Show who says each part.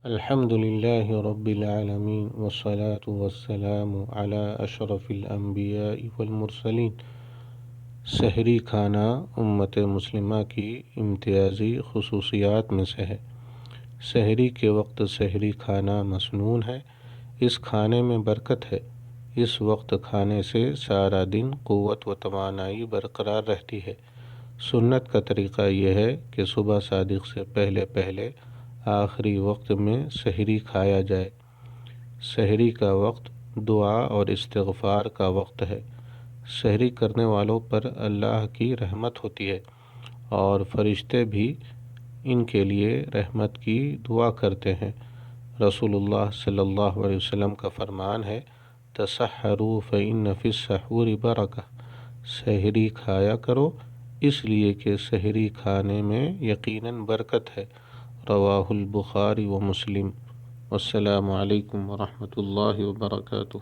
Speaker 1: الحمد لله رب العالمين والصلاة والسلام على أشرف الأنبياء والمرسلين۔ سحری کھانا امت مسلمہ کی امتیازی خصوصیات میں سے ہے۔ سحری کے وقت سحری کھانا مسنون ہے۔ اس کھانے میں برکت ہے۔ اس وقت کھانے سے سارا دن قوت و توانائی برقرار رہتی ہے۔ سنت کا طریقہ یہ ہے کہ صبح صادق سے پہلے پہلے آخری وقت میں سحری کھایا جائے۔ سحری کا وقت دعا اور استغفار کا وقت ہے۔ سحری کرنے والوں پر اللہ کی رحمت ہوتی ہے اور فرشتے بھی ان کے لیے رحمت کی دعا کرتے ہیں۔ رسول اللہ صلی اللہ علیہ وسلم کا فرمان ہے، تسحروا فإن فی السحور برکہ، سحری کھایا کرو اس لیے کہ سحری کھانے میں یقیناً برکت ہے۔ رواہ البخاری و مسلم۔ السلام علیکم ورحمۃ اللہ وبرکاتہ۔